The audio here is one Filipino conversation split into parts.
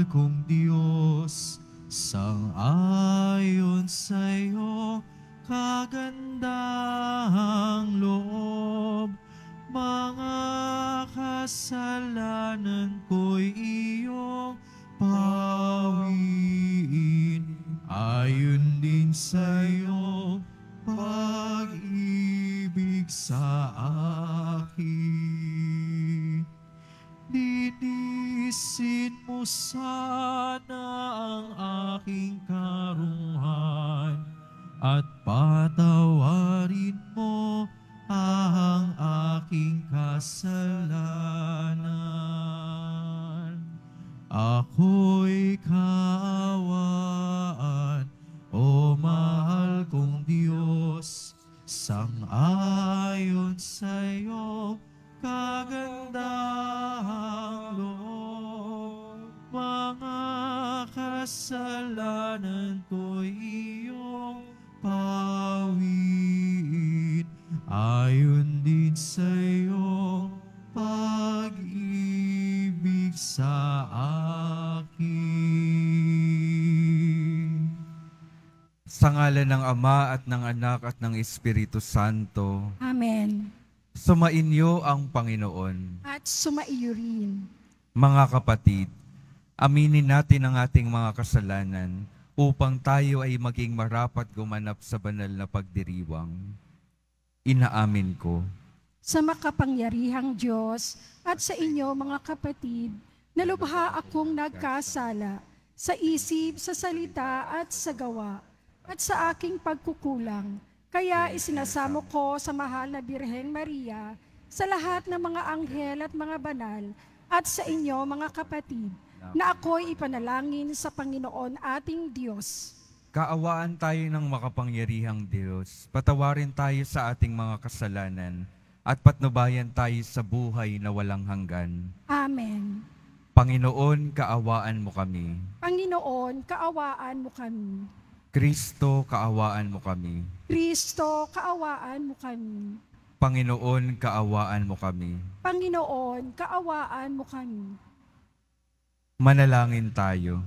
kong Diyos, sang-ayon sa'yo, kagandahang loob. Mga kasalanan ko'y iyong pawiin. Ayon din sa'yo, pag-ibig sa akin. Linisin mo sana ang aking karuhan at patawarin mo ang aking kasalanan. Ako'y kaawaan, o mahal kong Diyos, sang-ayon sa'yo, kagandahang loob. Mga kasalanan ko'y iyong pawiin. Ayon din sa'yo, pag-ibig sa akin. Sa ngalan ng Ama at ng Anak at ng Espiritu Santo. Amen. Sumainyo ang Panginoon. At sumaiyo rin. Mga kapatid, aminin natin ang ating mga kasalanan upang tayo ay maging marapat gumanap sa banal na pagdiriwang. Inaamin ko Sa makapangyarihang Diyos at sa inyo mga kapatid, na lubha akong nagkasala sa isip, sa salita at sa gawa, at sa aking pagkukulang. Kaya isinasamo ko sa mahal na Birhen Maria, sa lahat ng mga anghel at mga banal, at sa inyo mga kapatid, na ako'y ipanalangin sa Panginoon ating Diyos. kaawaan tayo ng makapangyarihang Diyos. Patawarin tayo sa ating mga kasalanan at patnubayan tayo sa buhay na walang hanggan. Amen. Panginoon, kaawaan mo kami. Panginoon, kaawaan mo kami. Kristo, kaawaan mo kami. Kristo, kaawaan mo kami. Panginoon, kaawaan mo kami. Panginoon, kaawaan mo kami. Manalangin tayo.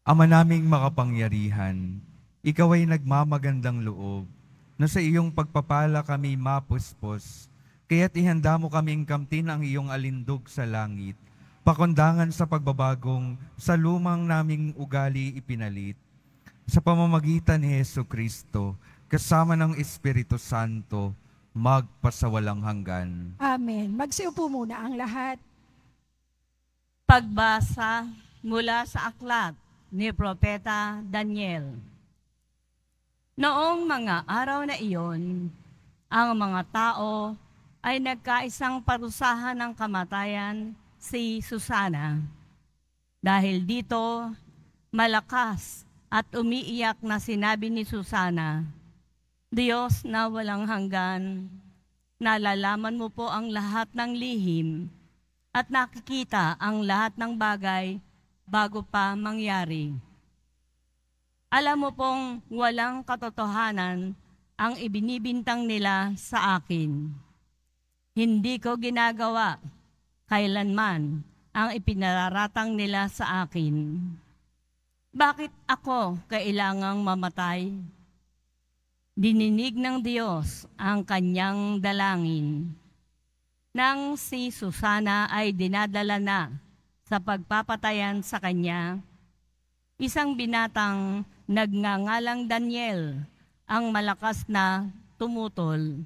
Ama naming makapangyarihan, ikaw ay nagmamagandang loob na sa iyong pagpapala kami mapuspos, kaya't ihanda mo kaming kamtin ang iyong alindog sa langit, pakundangan sa pagbabagong sa lumang naming ugali ipinalit, sa pamamagitan ni Jesucristo, kasama ng Espiritu Santo, magpasawalang hanggan. Amen. Magsiupo muna ang lahat. Pagbasa mula sa aklat ni Propeta Daniel. Noong mga araw na iyon, ang mga tao ay nagkaisang parusahan ng kamatayan si Susana. Dahil dito, malakas at umiiyak na sinabi ni Susana, Diyos na walang hanggan, nalalaman mo po ang lahat ng lihim at nakikita ang lahat ng bagay bago pa mangyari. Alam mo pong walang katotohanan ang ibinibintang nila sa akin. Hindi ko ginagawa kailanman ang ipinaratang nila sa akin. Bakit ako kailangang mamatay? Dininig ng Diyos ang kanyang dalangin. Nang si Susana ay dinadala na sa pagpapatayan sa kanya, isang binatang nagngangalang Daniel ang malakas na tumutol.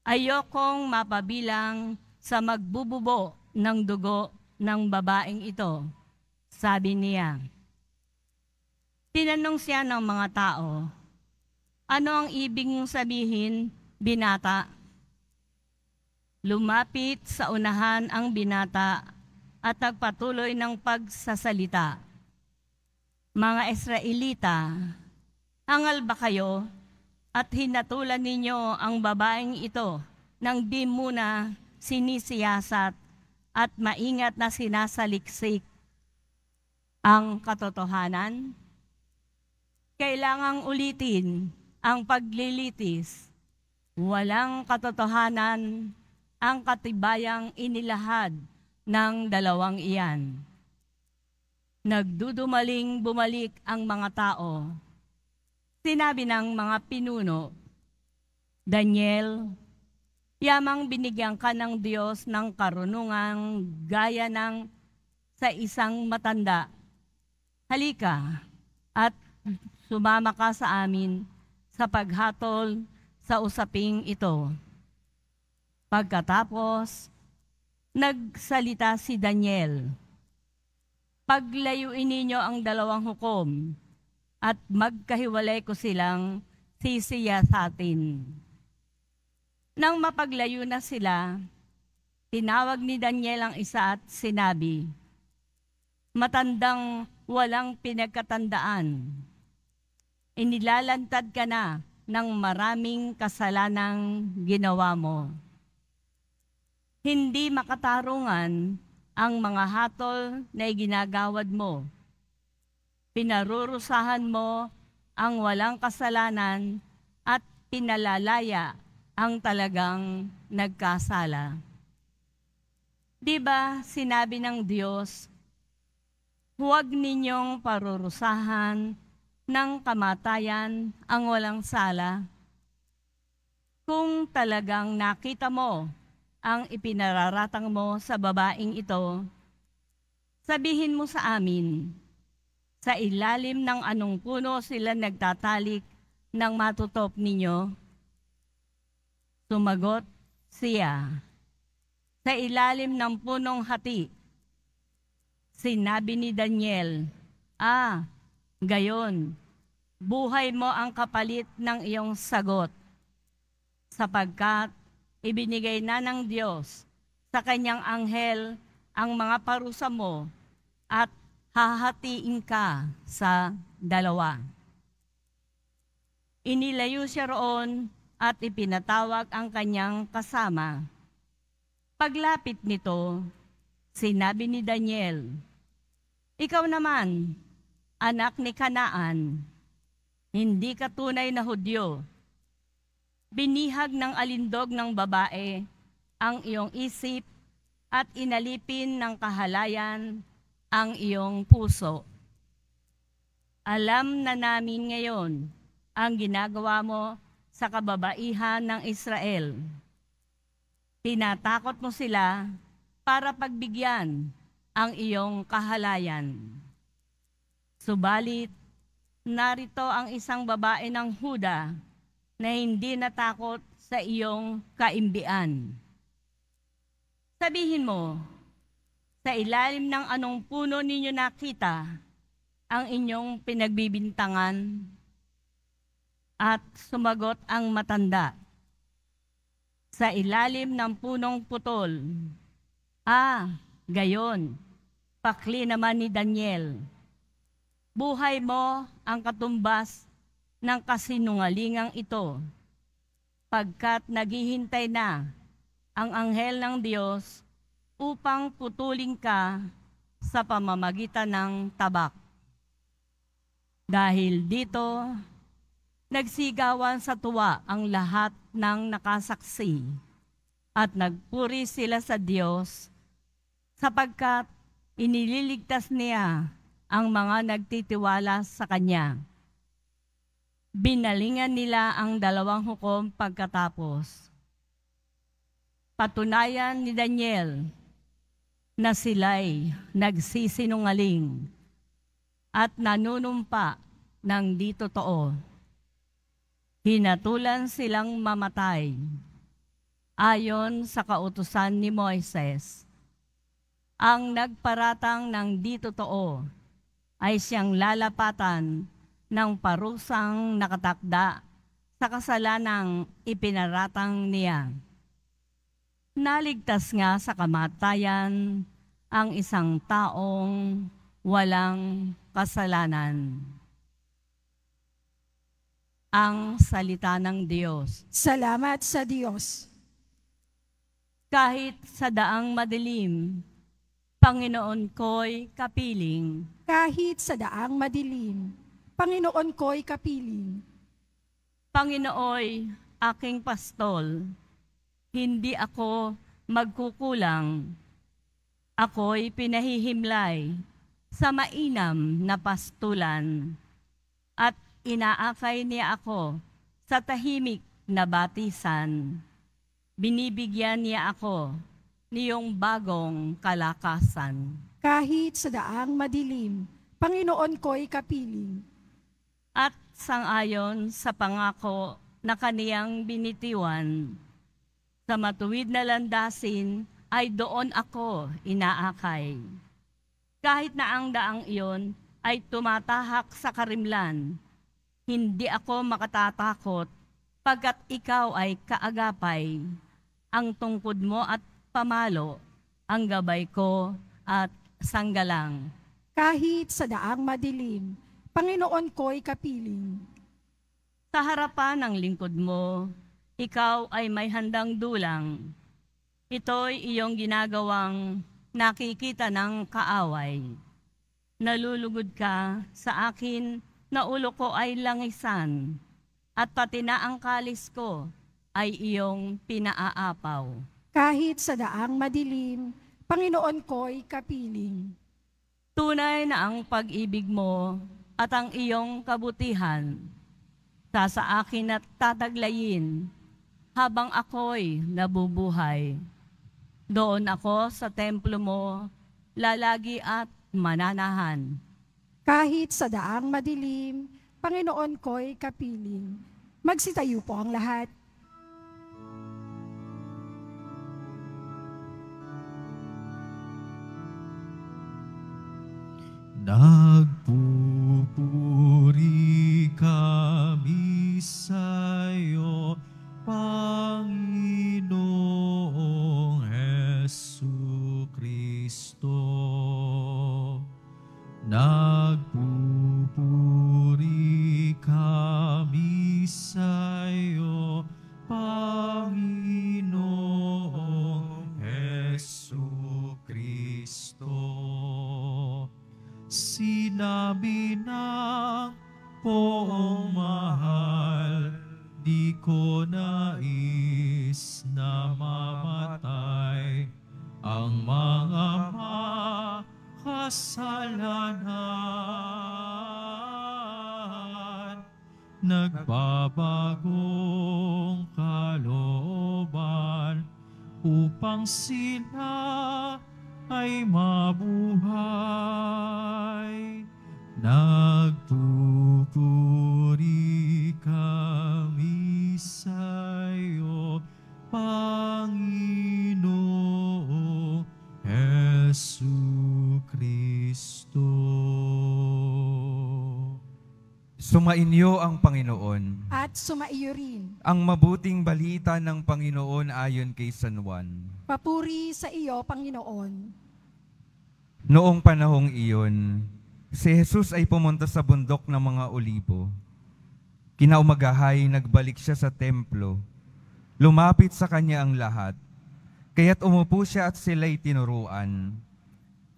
Ayokong mapabilang sa magbububo ng dugo ng babaeng ito, sabi niya. Tinanong siya ng mga tao, ano ang ibig mong sabihin, binata? Lumapit sa unahan ang binata at nagpatuloy ng pagsasalita. Mga Israelita, hangal ba kayo at hinatulan ninyo ang babaeng ito nang di muna sinisiyasat at maingat na sinasaliksik ang katotohanan? Kailangang ulitin ang paglilitis Walang katotohanan ang katibayang inilahad ng dalawang iyan. Nagdudumaling bumalik ang mga tao. Sinabi ng mga pinuno, Daniel, yamang binigyan ka ng Diyos ng karunungang gaya ng sa isang matanda. Halika at sumama ka sa amin sa paghatol sa usaping ito. Pagkatapos, nagsalita si Daniel, paglayuin ninyo ang dalawang hukom at magkahiwalay ko silang sisiyasatin. Nang mapaglayo na sila, tinawag ni Daniel ang isa at sinabi, matandang walang pinagkatandaan, inilalantad ka na ng maraming kasalanang ginawa mo. Hindi makatarungan ang mga hatol na iginagawad mo. Pinarurusahan mo ang walang kasalanan at pinalalaya ang talagang nagkasala. Di ba sinabi ng Diyos, huwag ninyong parurusahan ng kamatayan ang walang sala? Kung talagang nakita mo ang ipinararatang mo sa babaeng ito, sabihin mo sa amin, sa ilalim ng anong puno sila nagtatalik ng matutop ninyo? Sumagot siya, sa ilalim ng punong hati. Sinabi ni Daniel, gayon, buhay mo ang kapalit ng iyong sagot, sapagkat ibinigay na ng Diyos sa kanyang anghel ang mga parusa mo at hahatiin ka sa dalawa. Inilayo siya roon at ipinatawag ang kanyang kasama. Paglapit nito, sinabi ni Daniel, ikaw naman, anak ni Kanaan, hindi ka tunay na Hudyo. Binihag ng alindog ng babae ang iyong isip at inalipin ng kahalayan ang iyong puso. Alam na namin ngayon ang ginagawa mo sa kababaihan ng Israel. Tinatakot mo sila para pagbigyan ang iyong kahalayan. Subalit, narito ang isang babae ng Huda na hindi natakot sa iyong kaimbian. Sabihin mo, sa ilalim ng anong puno ninyo nakita ang inyong pinagbibintangan? At sumagot ang matanda, sa ilalim ng punong putol. Gayon, pakli naman ni Daniel. Buhay mo ang katumbas ng kasinungalingang ito, pagkat naghihintay na ang anghel ng Diyos upang putulin ka sa pamamagitan ng tabak. Dahil dito, nagsigawan sa tuwa ang lahat ng nakasaksi at nagpuri sila sa Diyos sapagkat inililigtas niya ang mga nagtitiwala sa Kanya. Binalingan nila ang dalawang hukom pagkatapos. Patunayan ni Daniel na sila'y nagsisinungaling at nanunumpa ng di totoo. Hinatulan silang mamatay ayon sa kautusan ni Moises. Ang nagparatang ng di totoo ay siyang lalapatan ng parusang nakatakda sa kasalanang ipinaratang niya. Naligtas nga sa kamatayan ang isang taong walang kasalanan. Ang salita ng Diyos. Salamat sa Diyos. Kahit sa daang madilim, Panginoon ko'y kapiling. Kahit sa daang madilim, Panginoon ko'y kapiling. Panginooy aking pastol, hindi ako magkukulang. Ako'y pinahihimlay sa mainam na pastulan at inaakay niya ako sa tahimik na batisan. Binibigyan niya ako niyong bagong kalakasan. Kahit sa daang madilim, Panginoon ko'y kapiling. At sangayon sa pangako na kaniyang binitiwan, sa matuwid na landasin ay doon ako inaakay. Kahit na ang daang iyon ay tumatahak sa karimlan, hindi ako makatatakot pagkat ikaw ay kaagapay. Ang tungkod mo at pamalo, ang gabay ko at sanggalang. Kahit sa daang madilim, Panginoon ko'y kapiling. Sa harapan ng lingkod mo, ikaw ay may handang dulang. Ito'y iyong ginagawang nakikita ng kaaway. Nalulugod ka sa akin na ulo ko ay langisan, at pati na ang kalis ko ay iyong pinaaapaw. Kahit sa daang madilim, Panginoon ko'y kapiling. Tunay na ang pag-ibig mo at ang iyong kabutihan sa akin at tataglayin habang ako'y nabubuhay. Doon ako sa templo mo, lalagi at mananahan. Kahit sa daang madilim, Panginoon ko'y kapiling. Magsitayo po ang lahat. Nagpupuri kami sa'yo, Panginoong Jesucristo. Nagpupuri kami sa'yo, Panginoong Jesucristo. Sinabi ng poong mahal, di ko nais na mamatay ang mga makasalanan. Nagbabagong kalooban upang sila ay mabuhay. Nagpupuri kami sa'yo, Panginoong Jesucristo. Sumainyo ang Panginoon. At sumaiyo rin. Ang mabuting balita ng Panginoon ayon kay San Juan. Papuri sa iyo, Panginoon. Noong panahong iyon, si Jesus ay pumunta sa bundok ng mga Olibo. Kinaumagahay, nagbalik siya sa templo. Lumapit sa kanya ang lahat, kaya't umupo siya at sila'y tinuruan.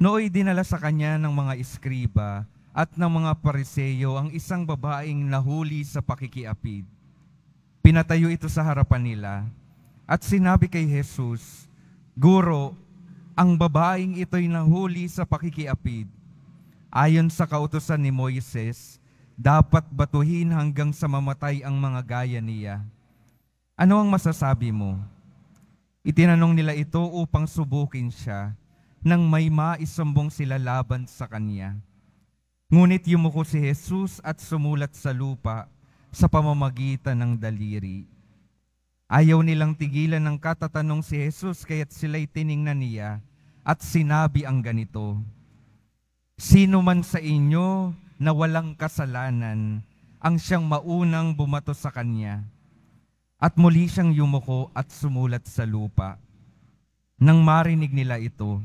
Nooy dinala sa kanya ng mga iskriba at ng mga pariseyo ang isang babaeng nahuli sa pakikiapid. Pinatayo ito sa harapan nila at sinabi kay Jesus, Guro, ang babaeng ito'y nahuli sa pakikiapid. Ayon sa kautusan ni Moises, dapat batuhin hanggang sa mamatay ang mga gaya niya. Ano ang masasabi mo? Itinanong nila ito upang subukin siya nang may maisumbong sila laban sa kanya. Ngunit yumuko si Jesus at sumulat sa lupa sa pamamagitan ng daliri. Ayaw nilang tigilan ng katatanong si Jesus kaya't sila'y tiningnan niya at sinabi ang ganito, Sino man sa inyo na walang kasalanan ang siyang maunang bumato sa kanya? At muli siyang yumuko at sumulat sa lupa. Nang marinig nila ito,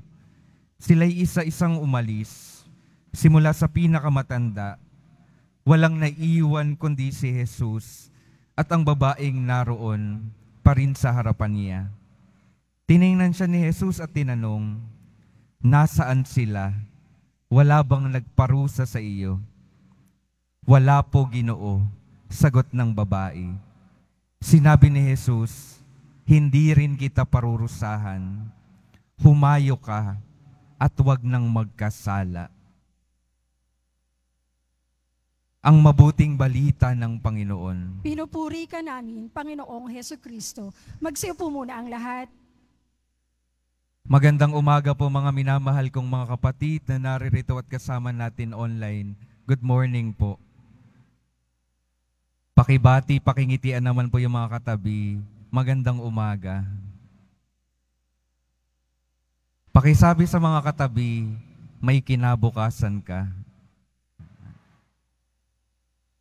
sila'y isa-isang umalis, simula sa pinakamatanda. Walang naiiwan kundi si Jesus at ang babaeng naroon pa rin sa harapan niya. Tiningnan siya ni Jesus at tinanong, Nasaan sila? Wala bang nagparusa sa iyo? Wala po, Ginoo, sagot ng babae. Sinabi ni Jesus, hindi rin kita parurusahan. Humayo ka at huwag nang magkasala. Ang mabuting balita ng Panginoon. Pinupuri ka namin, Panginoong Heso Kristo. Magsiupo muna ang lahat. Magandang umaga po mga minamahal kong mga kapatid na naririto at kasama natin online. Good morning po. Pakibati, pakingitian naman po yung mga katabi. Magandang umaga. Pakisabi sa mga katabi, may kinabukasan ka.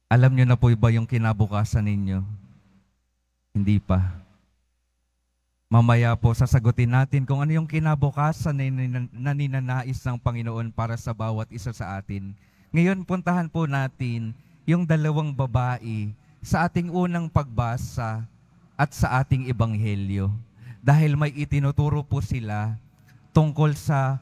Alam nyo na po ba yung kinabukasan ninyo? Hindi pa. Mamaya po sasagutin natin kung ano yung kinabukasan na ninanais ng Panginoon para sa bawat isa sa atin. Ngayon puntahan po natin yung dalawang babae sa ating unang pagbasa at sa ating ebanghelyo. Dahil may itinuturo po sila tungkol sa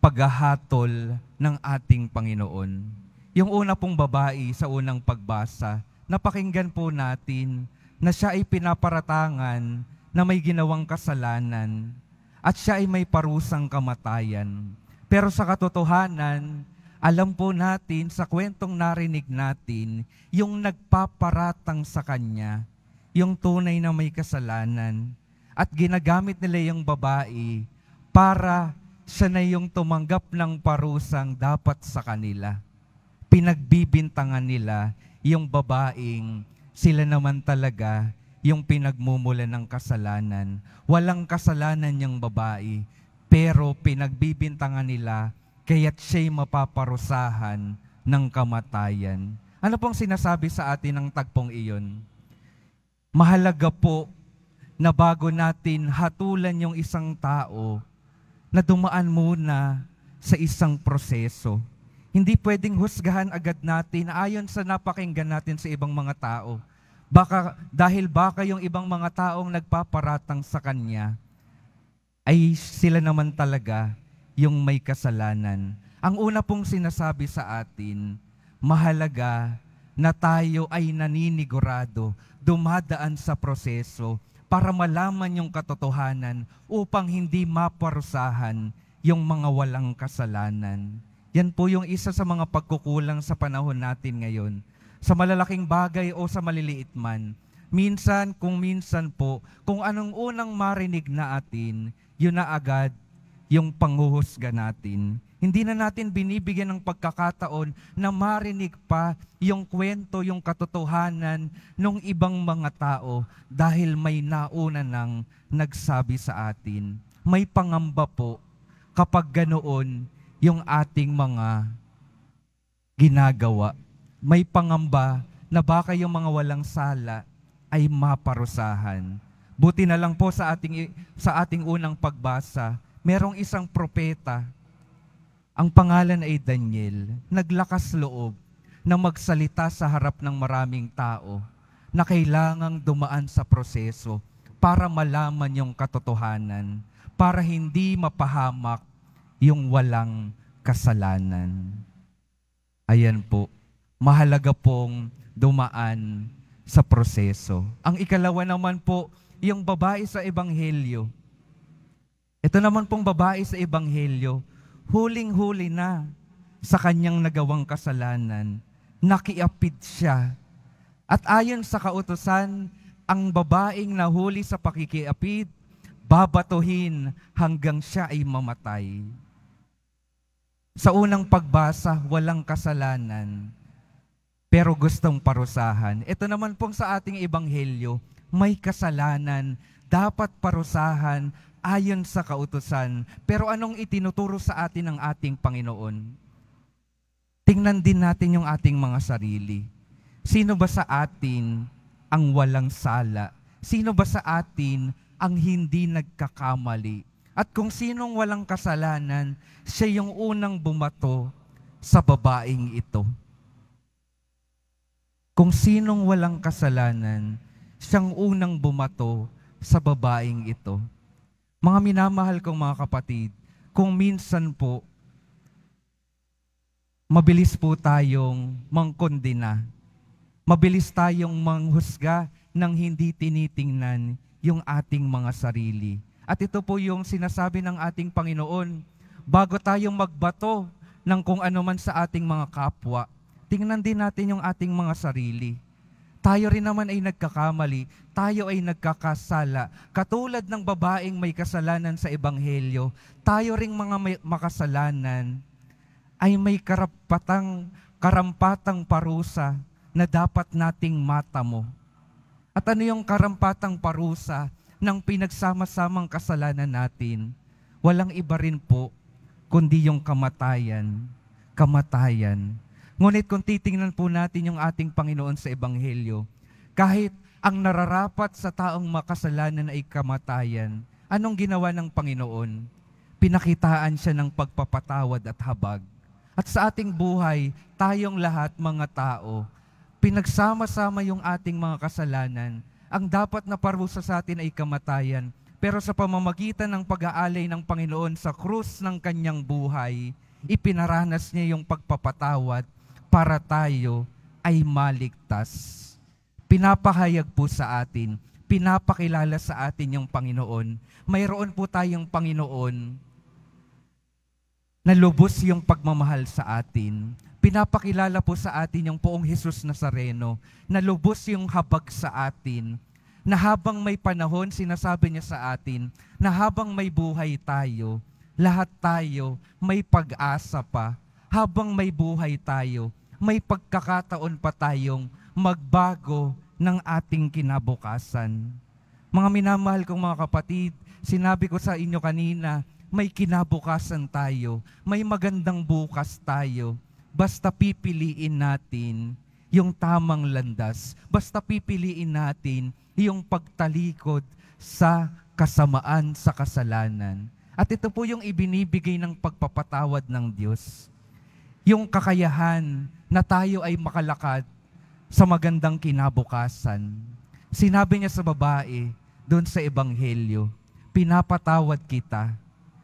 paghahatol ng ating Panginoon. Yung una pong babae sa unang pagbasa, napakinggan po natin na siya ay pinaparatangan na may ginawang kasalanan at siya ay may parusang kamatayan. Pero sa katotohanan, alam po natin sa kwentong narinig natin, yung nagpaparatang sa kanya, yung tunay na may kasalanan, at ginagamit nila yung babae para siya na yung tumanggap ng parusang dapat sa kanila. Pinagbibintangan nila yung babaeng sila naman talaga yung pinagmumula ng kasalanan. Walang kasalanan yung babae, pero pinagbibintangan nila kaya't siya'y mapaparusahan ng kamatayan. Ano pong sinasabi sa atin ng tagpong iyon? Mahalaga po na bago natin hatulan yung isang tao, na dumaan muna sa isang proseso. Hindi pwedeng husgahan agad natin ayon sa napakinggan natin sa ibang mga tao. Dahil baka yung ibang mga taong nagpaparatang sa kanya, ay sila naman talaga yung may kasalanan. Ang una pong sinasabi sa atin, mahalaga na tayo ay naninigurado, dumadaan sa proseso para malaman yung katotohanan upang hindi maparusahan yung mga walang kasalanan. Yan po yung isa sa mga pagkukulang sa panahon natin ngayon. Sa malalaking bagay o sa maliliit man. Minsan po, kung anong unang marinig na atin, yun na agad yung panghuhusga natin. Hindi na natin binibigyan ng pagkakataon na marinig pa yung kwento, yung katotohanan ng ibang mga tao dahil may nauna nang nagsabi sa atin. May pangamba po kapag ganoon yung ating mga ginagawa. May pangamba na baka yung mga walang sala ay maparusahan. Buti na lang po sa ating unang pagbasa, merong isang propeta, ang pangalan ay Daniel, naglakas loob na magsalita sa harap ng maraming tao na kailangang dumaan sa proseso para malaman yung katotohanan, para hindi mapahamak yung walang kasalanan. Ayan po, mahalaga pong dumaan sa proseso. Ang ikalawa naman po, yung babae sa ebanghelyo. Ito naman pong babae sa ebanghelyo, huling-huli na sa kanyang nagawang kasalanan, nakiapid siya. At ayon sa kautusan, ang babaeng nahuli sa pakikiapid, babatuhin hanggang siya ay mamatay. Sa unang pagbasa, walang kasalanan, pero gustong parusahan. Ito naman pong sa ating ebanghelyo, may kasalanan, dapat parusahan ayon sa kautusan. Pero anong itinuturo sa atin ng ating Panginoon? Tingnan din natin yung ating mga sarili. Sino ba sa atin ang walang sala? Sino ba sa atin ang hindi nagkakamali? At kung sinong walang kasalanan, siya yung unang bumato sa babaeng ito. Kung sinong walang kasalanan, siyang unang bumato sa babaeng ito. Mga minamahal kong mga kapatid, kung minsan po, mabilis po tayong mangkondena. Mabilis tayong manghusga ng hindi tinitingnan yung ating mga sarili. At ito po yung sinasabi ng ating Panginoon, bago tayong magbato ng kung ano man sa ating mga kapwa, tingnan din natin yung ating mga sarili. Tayo rin naman ay nagkakamali, tayo ay nagkakasala. Katulad ng babaeng may kasalanan sa Ebanghelyo, tayo ring mga makasalanan ay may karampatang parusa na dapat nating matamo. At ano yung karampatang parusa ng pinagsama-samang kasalanan natin? Walang iba rin po, kundi yung kamatayan. Kamatayan. Ngunit kung titingnan po natin yung ating Panginoon sa Ebanghelyo, kahit ang nararapat sa taong makasalanan ay kamatayan, anong ginawa ng Panginoon? Pinakitaan siya ng pagpapatawad at habag. At sa ating buhay, tayong lahat mga tao, pinagsama-sama yung ating mga kasalanan. Ang dapat na parusa sa atin ay kamatayan. Pero sa pamamagitan ng pag-aalay ng Panginoon sa krus ng kanyang buhay, ipinaranas niya yung pagpapatawad para tayo ay maligtas. Pinapahayag po sa atin, pinapakilala sa atin yung Panginoon. Mayroon po tayong Panginoon na lubos yung pagmamahal sa atin. Pinapakilala po sa atin yung poong Jesus Nazareno na lubos yung habag sa atin, na habang may panahon, sinasabi niya sa atin, na habang may buhay tayo, lahat tayo may pag-asa pa. Habang may buhay tayo, may pagkakataon pa tayong magbago ng ating kinabukasan. Mga minamahal kong mga kapatid, sinabi ko sa inyo kanina, may kinabukasan tayo, may magandang bukas tayo. Basta pipiliin natin yung tamang landas. Basta pipiliin natin yung pagtalikod sa kasamaan, sa kasalanan. At ito po yung ibinibigay ng pagpapatawad ng Diyos. Yung kakayahan na tayo ay makalakad sa magandang kinabukasan. Sinabi niya sa babae doon sa Ebanghelyo, pinapatawad kita,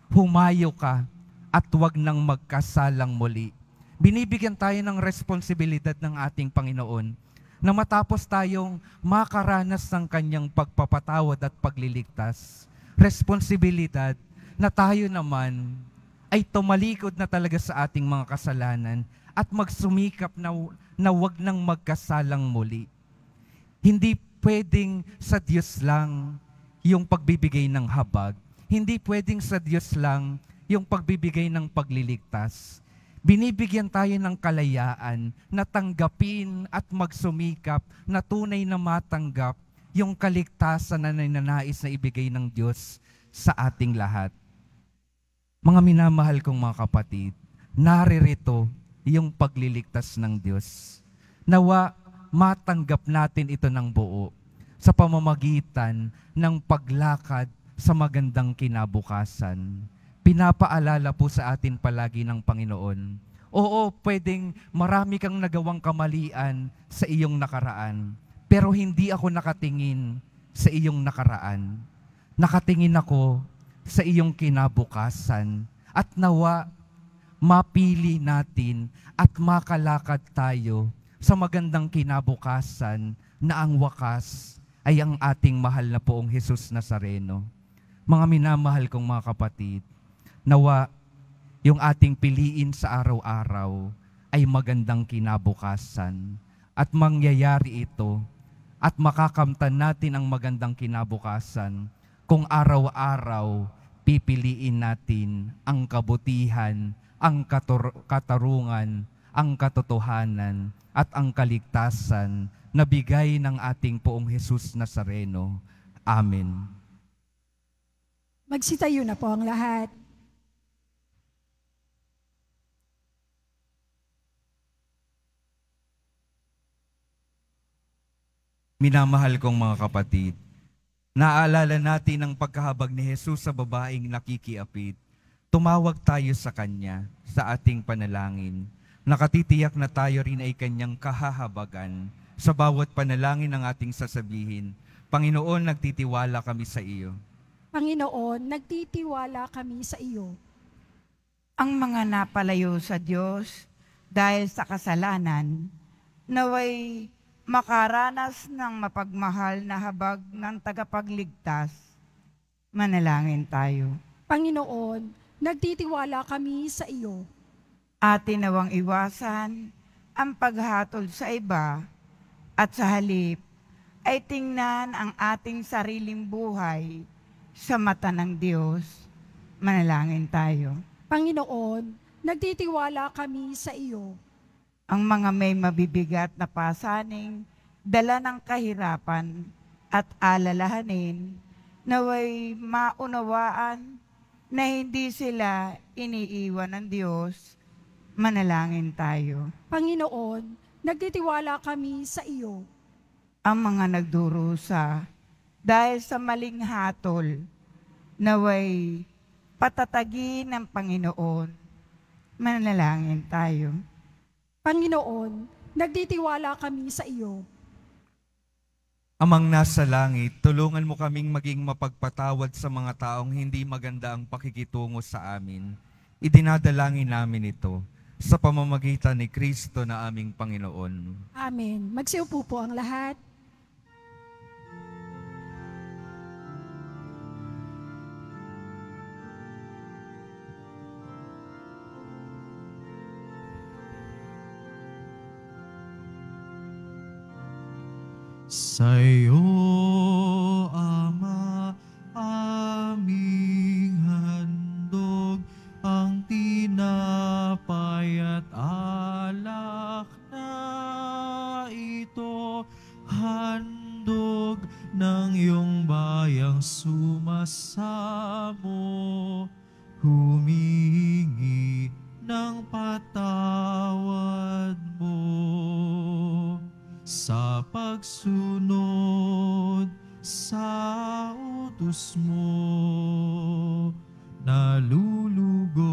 humayo ka at huwag nang magkasalang muli. Binibigyan tayo ng responsibilidad ng ating Panginoon na matapos tayong makaranas ng kanyang pagpapatawad at pagliligtas, responsibilidad na tayo naman ay tumalikod na talaga sa ating mga kasalanan at magsumikap na wag nang magkasalang muli. Hindi pwedeng sa Diyos lang yung pagbibigay ng habag. Hindi pwedeng sa Diyos lang yung pagbibigay ng pagliligtas. Binibigyan tayo ng kalayaan na tanggapin at magsumikap na tunay na matanggap yung kaligtasan na ninanais na ibigay ng Diyos sa ating lahat. Mga minamahal kong mga kapatid, naririto yung pagliligtas ng Diyos. Nawa matanggap natin ito ng buo sa pamamagitan ng paglakad sa magandang kinabukasan. Pinapaalala po sa atin palagi ng Panginoon, oo, pwedeng marami kang nagawang kamalian sa iyong nakaraan, pero hindi ako nakatingin sa iyong nakaraan. Nakatingin ako sa iyong kinabukasan at nawa mapili natin at makalakad tayo sa magandang kinabukasan na ang wakas ay ang ating mahal na poong Jesus Nazareno. Mga minamahal kong mga kapatid, nawa yung ating piliin sa araw-araw ay magandang kinabukasan at mangyayari ito at makakamtan natin ang magandang kinabukasan kung araw-araw pipiliin natin ang kabutihan, ang katarungan, ang katotohanan at ang kaligtasan na bigay ng ating poong Jesus Nazareno. Amen. Magsitayo na po ang lahat. Minamahal kong mga kapatid, naalala natin ang pagkahabag ni Jesus sa babaeng nakikiapid. Tumawag tayo sa Kanya sa ating panalangin. Nakatitiyak na tayo rin ay Kanyang kahahabagan sa bawat panalangin ng ating sasabihin. Panginoon, nagtitiwala kami sa iyo. Panginoon, nagtitiwala kami sa iyo. Ang mga napalayo sa Diyos dahil sa kasalanan, naway makaranas ng mapagmahal na habag ng tagapagligtas. Manalangin tayo. Panginoon, nagtitiwala kami sa iyo. Atin nawang iwasan ang paghatol sa iba at sa halip ay tingnan ang ating sariling buhay sa mata ng Diyos. Manalangin tayo. Panginoon, nagtitiwala kami sa iyo. Ang mga may mabibigat na pasaning, dala ng kahirapan at alalahanin, naway maunawaan na hindi sila iniiwan ng Diyos. Manalangin tayo. Panginoon, nagtitiwala kami sa iyo. Ang mga nagdurusa dahil sa maling hatol, naway patatagin ng Panginoon. Manalangin tayo. Panginoon, nagtitiwala kami sa iyo. Amang nasa langit, tulungan mo kaming maging mapagpatawad sa mga taong hindi maganda ang pakikitungo sa amin. Idinadalangin namin ito sa pamamagitan ni Kristo na aming Panginoon. Amen. Magsiupo po ang lahat. Sa iyo, Ama, aming handog ang tinapay at alak na ito, handog ng iyong bayang sumasamo, humingi ng patawad mo. Sa pagsunod sa utos mo, nalulugod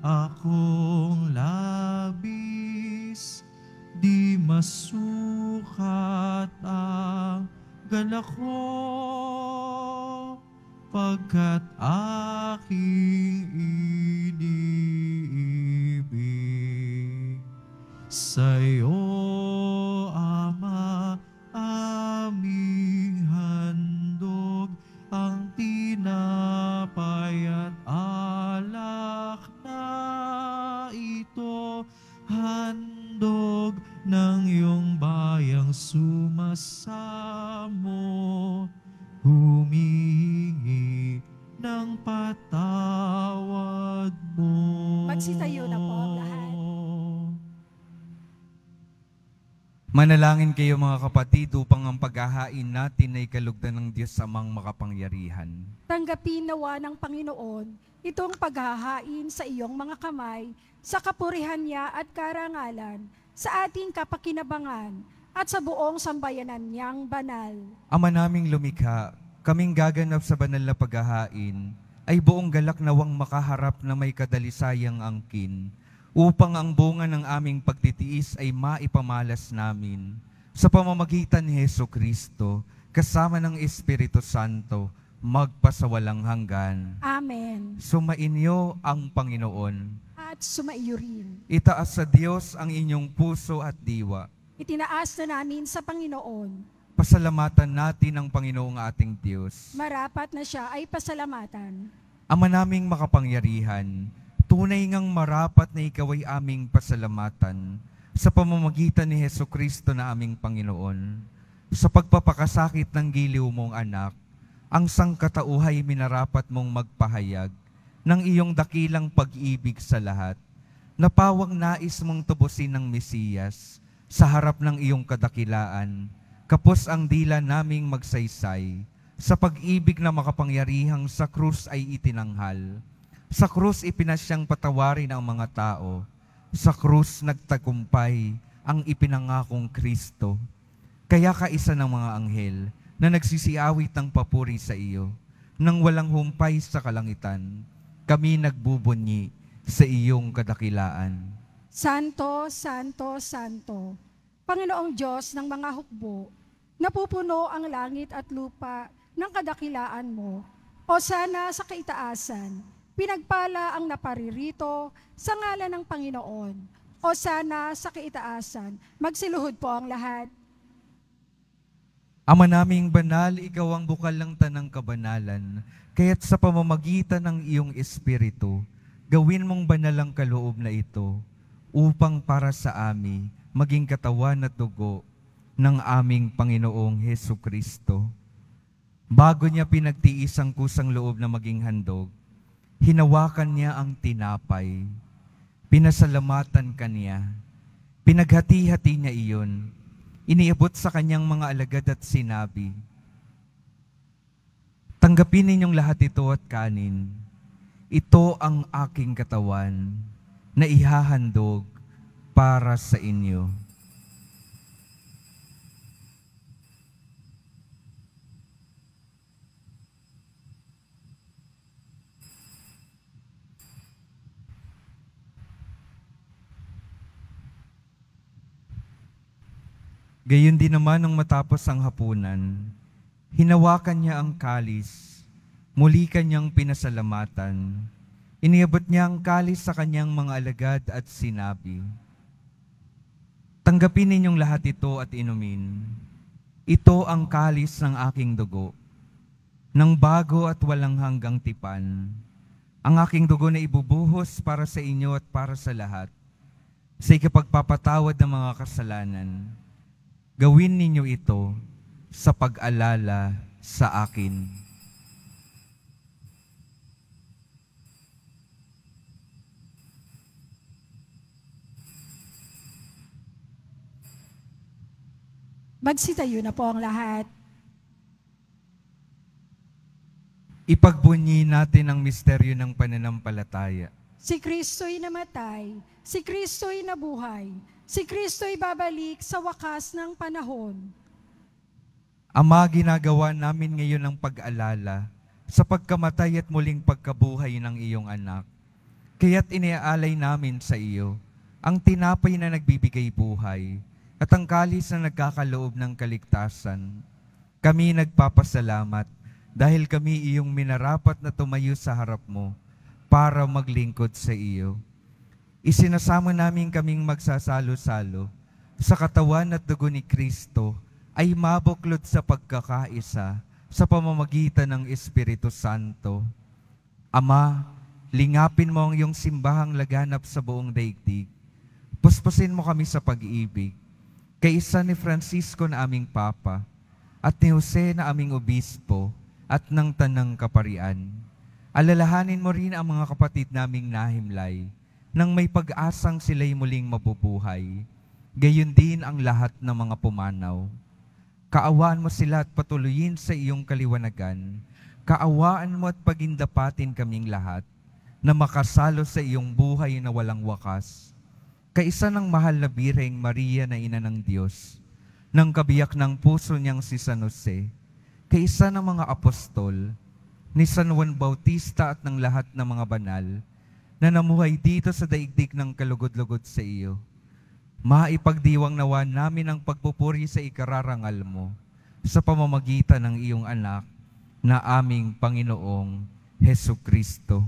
akong labis, di masukat ang galak ko, pagkat aking iniibig. Sa iyo, Ama, aming handog ang tinapay at alak na ito, handog ng iyong bayang sumasamo, humingi ng patawad mo. Magsitayo na po ang lahat. Manalangin kayo mga kapatid upang ang paghahain natin ay kalugdan ng Diyos Amang makapangyarihan. Tanggapin nawa ng Panginoon itong paghahain sa iyong mga kamay, sa kapurihan niya at karangalan, sa ating kapakinabangan, at sa buong sambayanan niyang banal. Ama naming lumikha, kaming gaganap sa banal na paghahain, ay buong galak nawang makaharap na may kadalisayang angkin, upang ang bunga ng aming pagtitiis ay maipamalas namin sa pamamagitan ni Jesucristo, kasama ng Espiritu Santo, magpasawalang hanggan. Amen. Sumainyo ang Panginoon. At sumaiyo rin. Itaas sa Diyos ang inyong puso at diwa. Itinaas na namin sa Panginoon. Pasalamatan natin ang Panginoong ating Diyos. Marapat na siya ay pasalamatan. Ama naming makapangyarihan, tunay ngang marapat na ikaw ay aming pasalamatan sa pamamagitan ni Jesucristo na aming Panginoon. Sa pagpapakasakit ng giliw mong anak, ang sangkatauhay minarapat mong magpahayag ng iyong dakilang pag-ibig sa lahat, na pawang nais mong tubusin ng Mesiyas sa harap ng iyong kadakilaan, kapos ang dila naming magsaysay, sa pag-ibig na makapangyarihang sa krus ay itinanghal. Sa krus ipinasyang patawarin ang mga tao. Sa krus nagtagumpay ang ipinangakong Kristo. Kaya kaisa ng mga anghel na nagsisiawit ng papuri sa iyo, nang walang humpay sa kalangitan, kami nagbubunyi sa iyong kadakilaan. Santo, Santo, Santo, Panginoong Diyos ng mga hukbo, napupuno ang langit at lupa ng kadakilaan mo. O sana sa kaitaasan, pinagpala ang naparirito sa ngalan ng Panginoon. o sana sa kaitaasan. Magsiluhod po ang lahat. Ama naming banal, ikaw ang bukal ng tanang kabanalan, kaya't sa pamamagitan ng iyong Espiritu, gawin mong banal ang kaloob na ito, upang para sa amin maging katawan at dugo ng aming Panginoong Hesu Kristo. Bago niya pinagtiis ang kusang loob na maging handog, hinawakan niya ang tinapay, pinasalamatan kaniya, pinaghati-hati niya iyon, iniabot sa kanyang mga alagad at sinabi, "Tanggapin ninyong lahat ito at kanin. Ito ang aking katawan na ihahandog para sa inyo." Gayon din naman nang matapos ang hapunan, hinawakan niya ang kalis, muli kanyang pinasalamatan, iniabot niya ang kalis sa kanyang mga alagad at sinabi, "Tanggapin ninyong lahat ito at inumin. Ito ang kalis ng aking dugo, ng bago at walang hanggang tipan, ang aking dugo na ibubuhos para sa inyo at para sa lahat, sa ikapagpapatawad ng mga kasalanan. Gawin ninyo ito sa pag-alala sa akin." Magsitayo na po ang lahat. Ipagbunyi natin ang misteryo ng pananampalataya. Si Kristo'y namatay, si Kristo'y nabuhay, si Kristo'y babalik sa wakas ng panahon. Ama, ginagawa namin ngayon ang pag-alala sa pagkamatay at muling pagkabuhay ng iyong anak. Kaya't iniaalay namin sa iyo ang tinapay na nagbibigay buhay at ang kalis na nagkakaloob ng kaligtasan. Kami nagpapasalamat dahil kami iyong minarapat na tumayo sa harap mo para maglingkod sa iyo. Isinasama namin kaming magsasalo-salo sa katawan at dugo ni Kristo ay mabuklod sa pagkakaisa sa pamamagitan ng Espiritu Santo. Ama, lingapin mo ang iyong simbahang laganap sa buong daigdig. Puspusin mo kami sa pag-ibig, kaisa ni Francisco na aming Papa, at ni Jose na aming Obispo, at ng Tanang Kaparian. Alalahanin mo rin ang mga kapatid naming nahimlay, nang may pag-asang sila'y muling mabubuhay. Gayon din ang lahat ng mga pumanaw. Kaawaan mo sila at patuloyin sa iyong kaliwanagan. Kaawaan mo at pagindapatin kaming lahat, na makasalo sa iyong buhay na walang wakas. Kaisa ng mahal na Birheng Maria na Ina ng Diyos, ng kabiyak ng puso niyang si San Jose, kaisa ng mga apostol, ni San Juan Bautista at ng lahat ng mga banal, na namuhay dito sa daigdig ng kalugod-lugod sa iyo. Maipagdiwang nawa namin ang pagpupuri sa ikararangal mo, sa pamamagitan ng iyong anak, na aming Panginoong Hesu Kristo.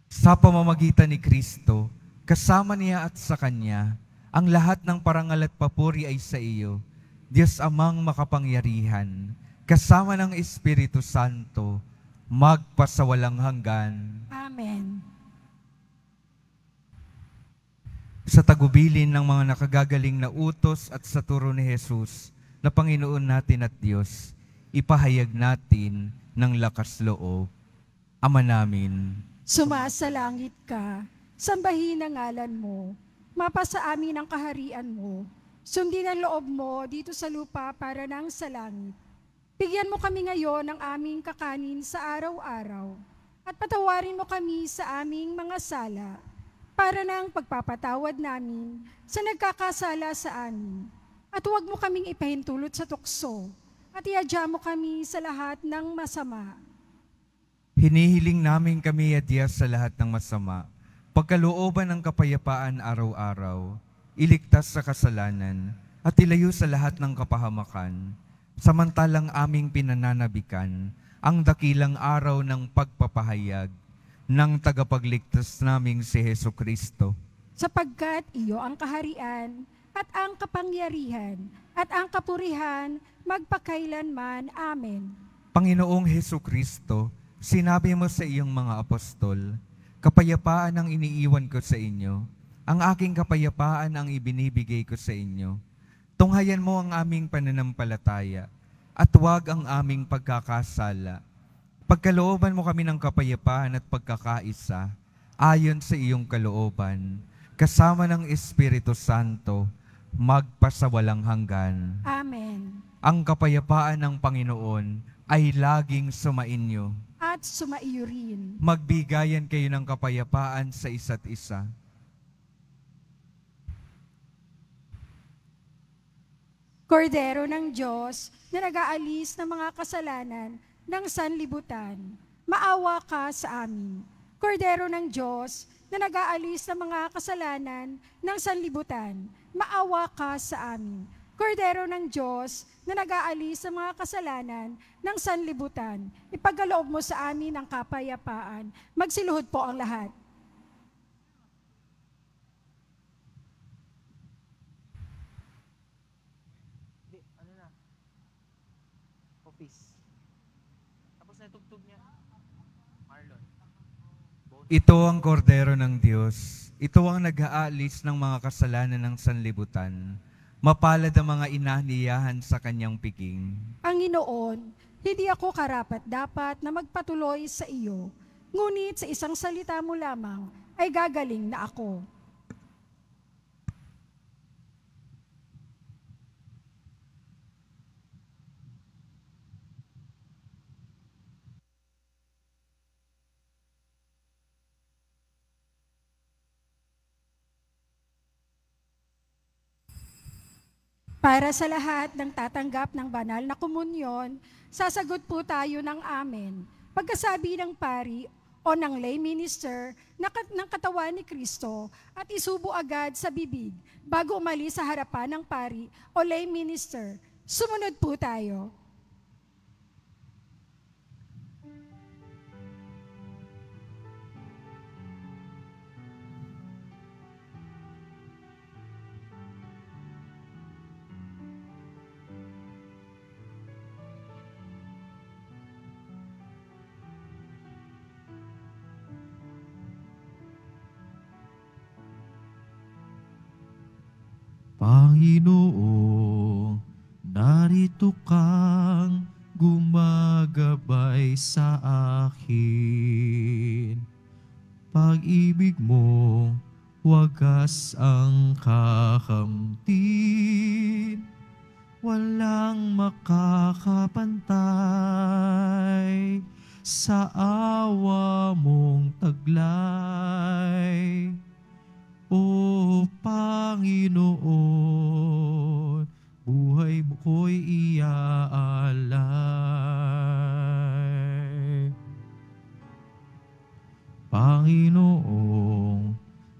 Sa pamamagitan ni Kristo, kasama niya at sa Kanya, ang lahat ng parangal at papuri ay sa iyo, Diyos Amang makapangyarihan, kasama ng Espiritu Santo, magpasawalang hanggan. Amen. Sa tagubilin ng mga nakagagaling na utos at sa turo ni Jesus, na Panginoon natin at Diyos, ipahayag natin ng lakas loob. Ama namin, Sumasalangit ka, sambahin ang ngalan mo, mapasa amin ang kaharian mo, sundin ang loob mo dito sa lupa para nang sa langit. Bigyan mo kami ngayon ng aming kakanin sa araw-araw, at patawarin mo kami sa aming mga sala, para nang pagpapatawad namin sa nagkakasala sa amin. At huwag mo kaming ipahintulot sa tukso, at iadya mo kami sa lahat ng masama. hinihiling namin kami adya sa lahat ng masama, pagkalooban ng kapayapaan araw-araw, iligtas sa kasalanan, at ilayo sa lahat ng kapahamakan, samantalang aming pinananabikan ang dakilang araw ng pagpapahayag ng tagapagligtas naming si Hesu Kristo. Sapagkat iyo ang kaharian at ang kapangyarihan at ang kapurihan magpakailanman. Amen. Panginoong Hesu Kristo, sinabi mo sa iyong mga apostol, kapayapaan ang iniiwan ko sa inyo, ang aking kapayapaan ang ibinibigay ko sa inyo. Tunghayan mo ang aming pananampalataya at huwag ang aming pagkakasala. Pagkalooban mo kami ng kapayapaan at pagkakaisa ayon sa iyong kalooban, kasama ng Espiritu Santo, magpasawalang hanggan. Amen. Ang kapayapaan ng Panginoon ay laging sumainyo. At sumaiyo rin. Magbigayan kayo ng kapayapaan sa isa't isa. Kordero ng Diyos na nag-aalis ng mga kasalanan ng sanlibutan, maawa ka sa amin. Kordero ng Diyos na nag-aalis ng mga kasalanan ng sanlibutan, maawa ka sa amin. Kordero ng Diyos na nag-aalis ng mga kasalanan ng sanlibutan, ipagkaloob mo sa amin ang kapayapaan. Magsiluhod po ang lahat. Ito ang kordero ng Diyos. Ito ang nag-aalis ng mga kasalanan ng sanlibutan. Mapalad ang mga inaniyahan sa kanyang piking. Panginoon, hindi ako karapat-dapat na magpatuloy sa iyo, ngunit sa isang salita mo lamang ay gagaling na ako. Para sa lahat ng tatanggap ng banal na komunyon, sasagot po tayo ng amen. Pagkasabi ng pari o ng lay minister ng katawan ni Kristo at isubo agad sa bibig bago umalis sa harapan ng pari o lay minister. Sumunod po tayo. Panginoon, narito kang gumagabay sa akin. Pag-ibig mo, wagas ang kakamtin. Walang makakapantay sa awa mong taglay. O Panginoon, buhay ko'y iaalay. Panginoon,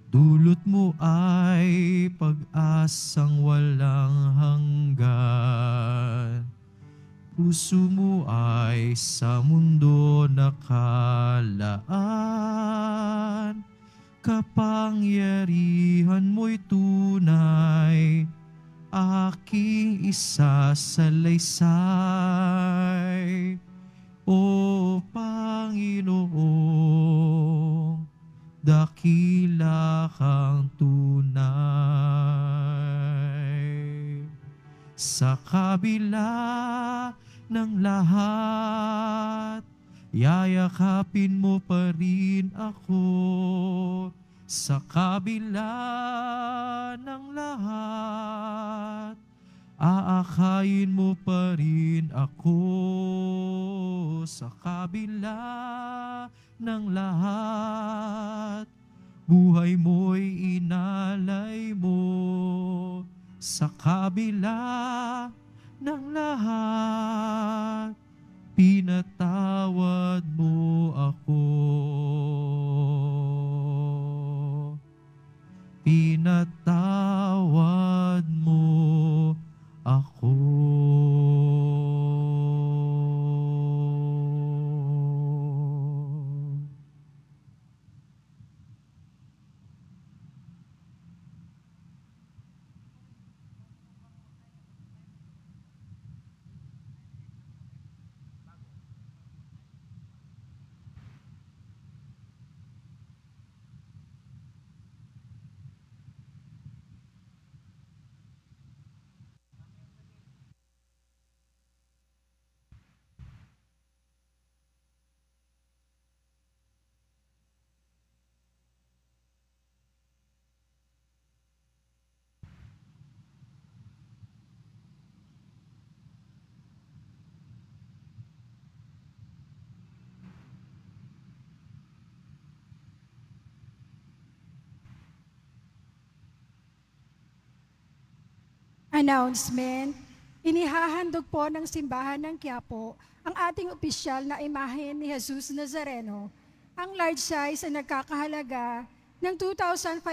dulot mo ay pag-asang walang hanggan. Puso mo ay sa mundo nakalaan. Kapangyarihan mo'y tunay, aking isasalaysay. O Panginoon, dakila kang tunay. Sa kabila ng lahat, yayakapin mo pa rin ako. Sa kabila ng lahat, aakayin mo pa rin ako. Sa kabila ng lahat, buhay mo'y inalay mo. Sa kabila ng lahat, pinatawad mo ako. Pinatawad mo ako. Announcement, inihahandog po ng simbahan ng Quiapo ang ating opisyal na imahe ni Jesus Nazareno. Ang large size ay nagkakahalaga ng 2,500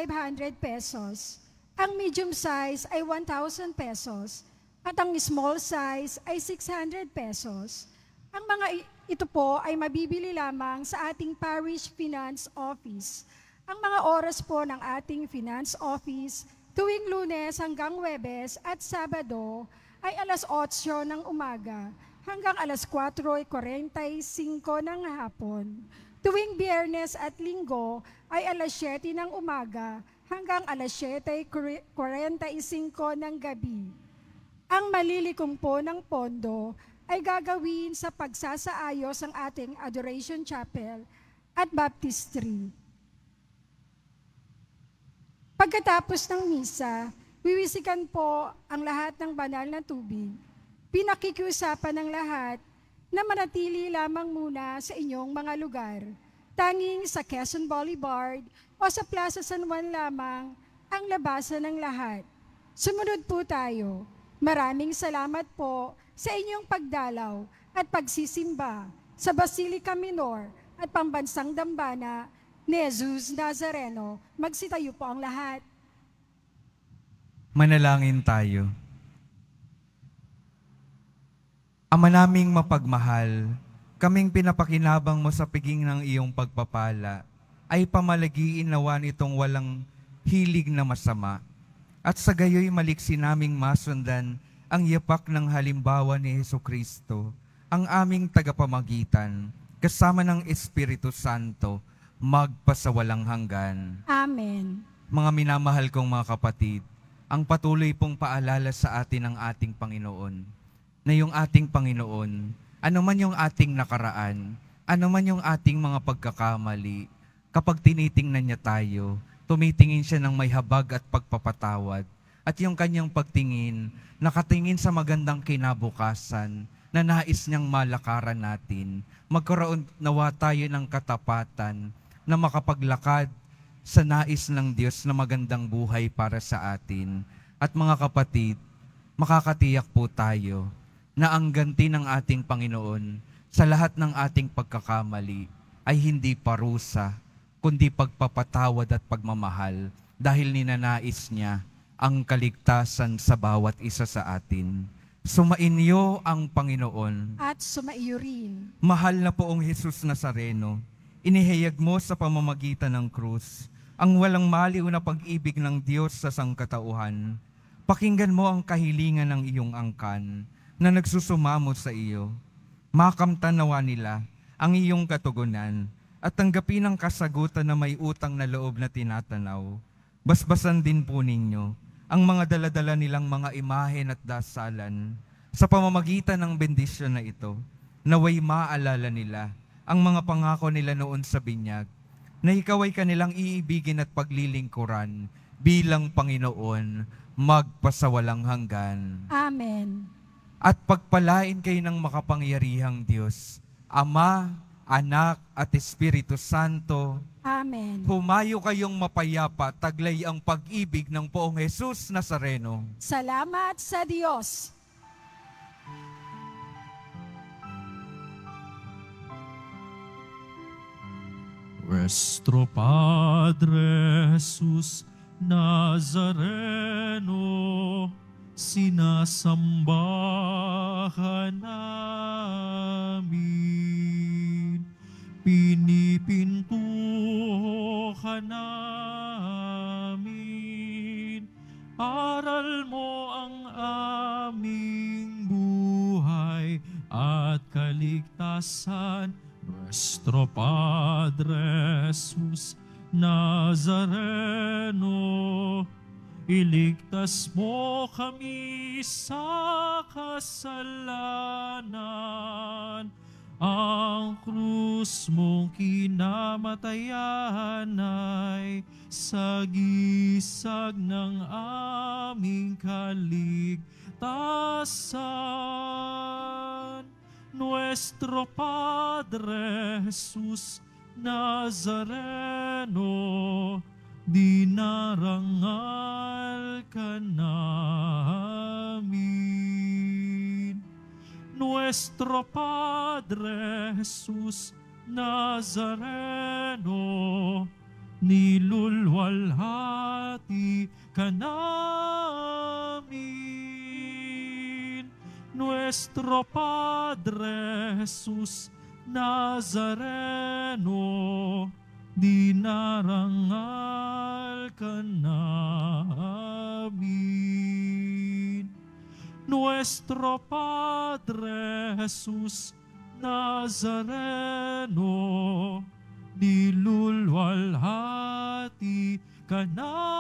pesos. Ang medium size ay 1,000 pesos. At ang small size ay 600 pesos. Ang mga ito po ay mabibili lamang sa ating Parish Finance Office. Ang mga oras po ng ating Finance Office tuwing Lunes hanggang Huwebes at Sabado ay alas 8 ng umaga hanggang alas 4:45 ng hapon. Tuwing Biyernes at Linggo ay alas 7 ng umaga hanggang alas 7:45 ng gabi. Ang malilikom po ng pondo ay gagawin sa pagsasaayos ng ating Adoration Chapel at Baptistry. Pagkatapos ng misa, wiwisikan po ang lahat ng banal na tubig. Pinakikiusapan ng lahat na manatili lamang muna sa inyong mga lugar. Tanging sa Quezon Boulevard o sa Plaza San Juan lamang ang labasan ng lahat. Sumunod po tayo. Maraming salamat po sa inyong pagdalaw at pagsisimba sa Basilica Minor at Pambansang Dambana ni Jesus Nazareno. Magsitayo po ang lahat. Manalangin tayo. Ama naming mapagmahal, kaming pinapakinabang mo sa piging ng iyong pagpapala, ay pamalagiin nawa nitong walang hilig na masama. At sa gayoy maliksi naming masundan ang yapak ng halimbawa ni Hesukristo, ang aming tagapamagitan, kasama ng Espiritu Santo, magpasawalang hanggan. Amen. Mga minamahal kong mga kapatid, ang patuloy pong paalala sa atin ng ating Panginoon, na yung ating Panginoon, ano man yung ating nakaraan, ano man yung ating mga pagkakamali, kapag tinitingnan niya tayo, tumitingin siya ng may habag at pagpapatawad. At yung kanyang pagtingin, nakatingin sa magandang kinabukasan na nais niyang malakaran natin. Magkaroon nawa tayo ng katapatan na makapaglakad sa nais ng Diyos na magandang buhay para sa atin. At mga kapatid, makakatiyak po tayo na ang ganti ng ating Panginoon sa lahat ng ating pagkakamali ay hindi parusa, kundi pagpapatawad at pagmamahal dahil ninanais niya ang kaligtasan sa bawat isa sa atin. Sumainyo ang Panginoon. At sumaiyo rin. Mahal na poong Jesus Nazareno, inihayag mo sa pamamagitan ng krus ang walang maliw na pag-ibig ng Diyos sa sangkatauhan. Pakinggan mo ang kahilingan ng iyong angkan na nagsusumamo sa iyo. Makamtan nawa nila ang iyong katugunan at tanggapin ang kasagutan na may utang na loob na tinatanaw. Basbasan din po ninyo ang mga daladala nilang mga imahen at dasalan. Sa pamamagitan ng bendisyon na ito, naway maalala nila ang mga pangako nila noon sa binyag, na ikaw ay kanilang iibigin at paglilingkuran bilang Panginoon magpasawalang hanggan. Amen. At pagpalain kayo ng makapangyarihang Diyos, Ama, Anak at Espiritu Santo. Amen. Humayo kayong mapayapa, taglay ang pag-ibig ng poong Jesus Nazareno. Salamat sa Diyos. Nuestro Padre Jesus Nazareno, sinasamba ka namin, pinipinto ka namin, aral mo ang aming buhay at kaligtasan. Nuestro Padre Jesus Nazareno, iligtas mo kami sa kasalanan. Ang krus mong kinamatayan ay sagisag ng aming kaligtasan. Nuestro Padre Jesus Nazareno, dinarangal ka namin. Nuestro Padre Jesus Nazareno, nilulwalhati ka namin. Nuestro Padre Jesus Nazareno, dinarangal ka namin. Nuestro Padre Jesus Nazareno, nilulwalhati ka namin.